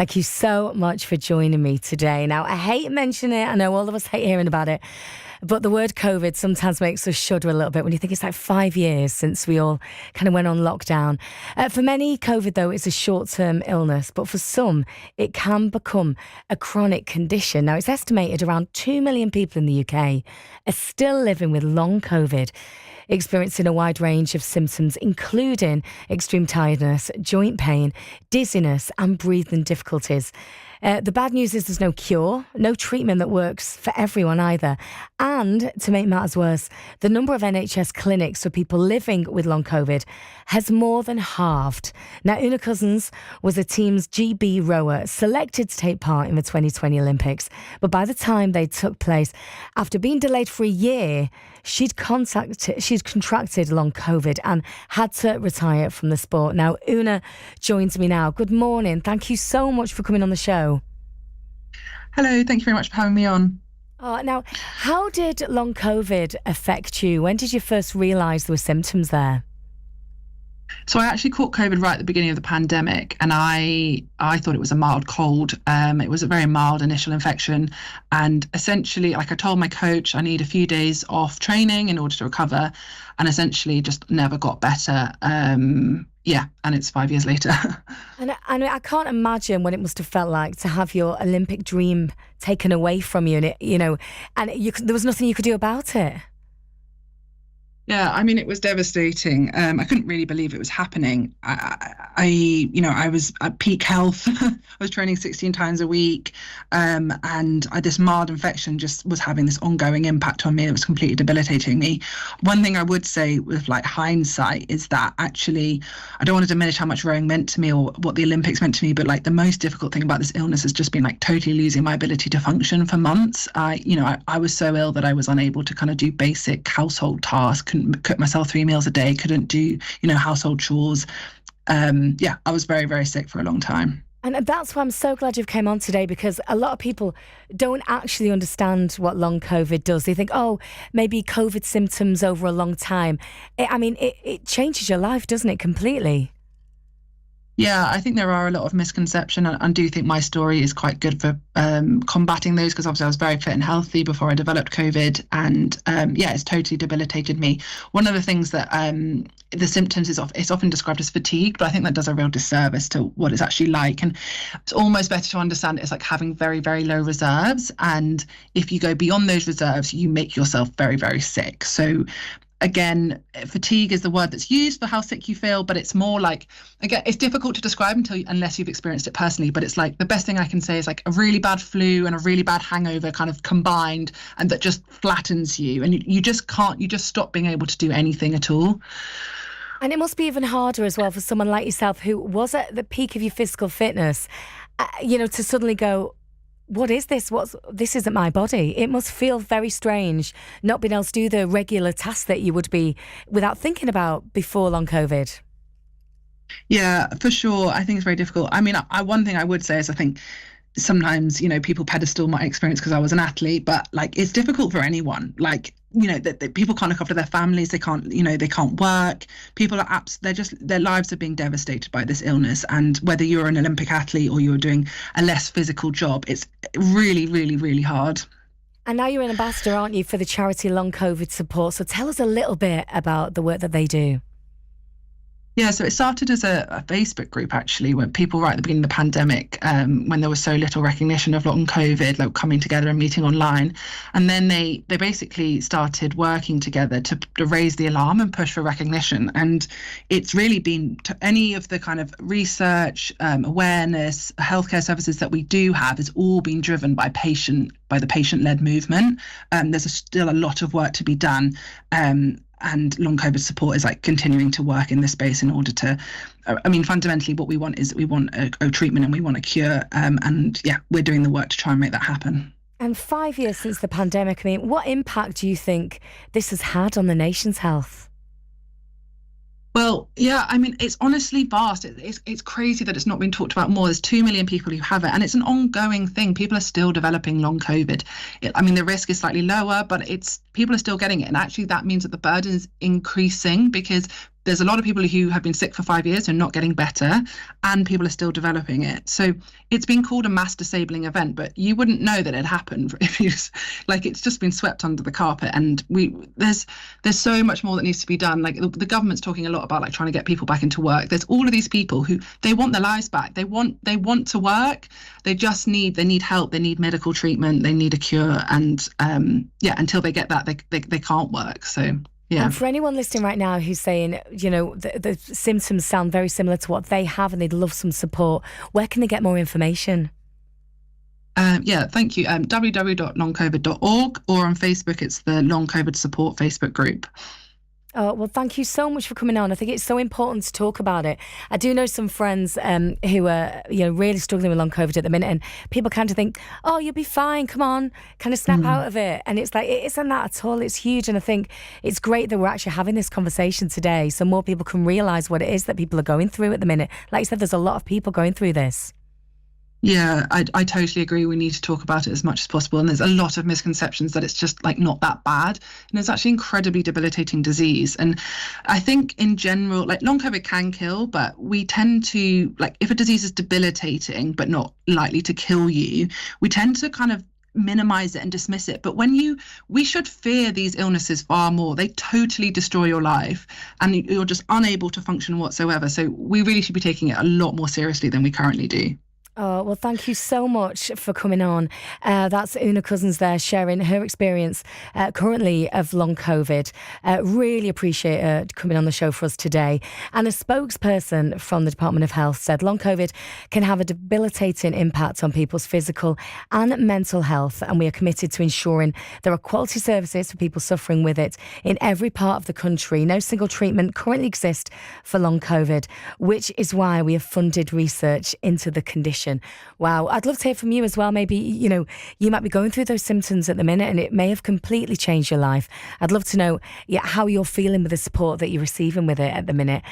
Thank you so much for joining me today. Now, I hate mentioning it. I know all of us hate hearing about it. But the word COVID sometimes makes us shudder a little bit when you think it's like 5 years since we all kind of went on lockdown. For many, COVID, though, is a short-term illness. But for some, it can become a chronic condition. Now, it's estimated around 2 million people in the UK are still living with long COVID, experiencing a wide range of symptoms, including extreme tiredness, joint pain, dizziness, and breathing difficulties. The bad news is there's no cure, no treatment that works for everyone either. And to make matters worse, the number of NHS clinics for people living with long COVID has more than halved. Now, Oonagh Cousins was a team's GB rower selected to take part in the 2020 Olympics. But by the time they took place, after being delayed for a year, she'd contracted long COVID and had to retire from the sport. Now, Oonagh joins me now. Good morning. Thank you so much for coming on the show. Hello, thank you very much for having me on. Now, how did long COVID affect you? When did you first realise there were symptoms there? So I actually caught COVID right at the beginning of the pandemic, and I thought it was a mild cold. It was a very mild initial infection, and essentially, like I told my coach, I need a few days off training in order to recover, and essentially just never got better. And it's 5 years later. And I can't imagine what it must have felt like to have your Olympic dream taken away from you, there was nothing you could do about it. Yeah, I mean, it was devastating. I couldn't really believe it was happening. I was at peak health. I was training 16 times a week. This mild infection just was having this ongoing impact on me. It was completely debilitating me. One thing I would say with hindsight is that actually, I don't want to diminish how much rowing meant to me or what the Olympics meant to me, but the most difficult thing about this illness has just been totally losing my ability to function for months. I was so ill that I was unable to kind of do basic household tasks, couldn't cook myself 3 meals a day, couldn't do, household chores. I was very, very sick for a long time. And that's why I'm so glad you've came on today, because a lot of people don't actually understand what long COVID does. They think, maybe COVID symptoms over a long time. It changes your life, doesn't it, completely? Yeah, I think there are a lot of misconceptions, and I do think my story is quite good for combating those, because obviously I was very fit and healthy before I developed COVID, and it's totally debilitated me. One of the things that the symptoms it's often described as fatigue, but I think that does a real disservice to what it's actually like. And it's almost better to understand it's like having very, very low reserves. And if you go beyond those reserves, you make yourself very, very sick. So again, fatigue is the word that's used for how sick you feel, but it's more again, it's difficult to describe unless you've experienced it personally. But it's the best thing I can say is a really bad flu and a really bad hangover kind of combined, and that just flattens you, and you just stop being able to do anything at all. And it must be even harder as well for someone like yourself who was at the peak of your physical fitness, to suddenly go, what is this? This isn't my body. It must feel very strange not being able to do the regular tasks that you would be without thinking about before long COVID. Yeah, for sure. I think it's very difficult. I mean, one thing I would say is I think sometimes, people pedestal my experience because I was an athlete, but it's difficult for anyone. That people can't look after their families. They can't, they can't work. People are their lives are being devastated by this illness. And whether you're an Olympic athlete or you're doing a less physical job, it's really, really, really hard. And now you're an ambassador, aren't you, for the charity Long COVID Support. So tell us a little bit about the work that they do. Yeah, so it started as a Facebook group, actually, when people right at the beginning of the pandemic, when there was so little recognition of long COVID, coming together and meeting online. And then they basically started working together to raise the alarm and push for recognition. And it's really been to any of the kind of research, awareness, healthcare services that we do have has all been driven by the patient-led movement. There's still a lot of work to be done. And long COVID support is continuing to work in this space in order to, fundamentally what we want is we want a treatment and we want a cure. We're doing the work to try and make that happen. And 5 years since the pandemic, what impact do you think this has had on the nation's health? Well, yeah, it's honestly vast. It's crazy that it's not been talked about more. There's 2 million people who have it, and it's an ongoing thing. People are still developing long COVID. The risk is slightly lower, but people are still getting it. And actually that means that the burden is increasing because there's a lot of people who have been sick for 5 years and not getting better, and people are still developing it. So it's been called a mass disabling event, but you wouldn't know that it happened if you like, it's just been swept under the carpet. And there's so much more that needs to be done. Like the government's talking a lot about like trying to get people back into work. There's all of these people who they want their lives back. They want to work. They need help. They need medical treatment. They need a cure. And until they get that, they can't work. So. Yeah. And for anyone listening right now who's saying, the symptoms sound very similar to what they have and they'd love some support, where can they get more information? Thank you. www.longcovid.org, or on Facebook, it's the Long COVID Support Facebook group. Oh, well, thank you so much for coming on. I think it's so important to talk about it. I do know some friends who are, really struggling with long COVID at the minute, and people kind of think, oh, you'll be fine, come on, kind of snap out of it. And it's like, it isn't that at all. It's huge. And I think it's great that we're actually having this conversation today so more people can realise what it is that people are going through at the minute. Like you said, there's a lot of people going through this. Yeah, I totally agree. We need to talk about it as much as possible. And there's a lot of misconceptions that it's just like not that bad. And it's actually incredibly debilitating disease. And I think in general, like long COVID can kill, but we tend to, like, if a disease is debilitating but not likely to kill you, we tend to kind of minimize it and dismiss it. But we should fear these illnesses far more. They totally destroy your life and you're just unable to function whatsoever. So we really should be taking it a lot more seriously than we currently do. Oh, well, thank you so much for coming on. That's Oonagh Cousins there sharing her experience currently of long COVID. Really appreciate her coming on the show for us today. And a spokesperson from the Department of Health said long COVID can have a debilitating impact on people's physical and mental health. And we are committed to ensuring there are quality services for people suffering with it in every part of the country. No single treatment currently exists for long COVID, which is why we have funded research into the condition. Wow, I'd love to hear from you as well. Maybe, you might be going through those symptoms at the minute and it may have completely changed your life. I'd love to know how you're feeling with the support that you're receiving with it at the minute.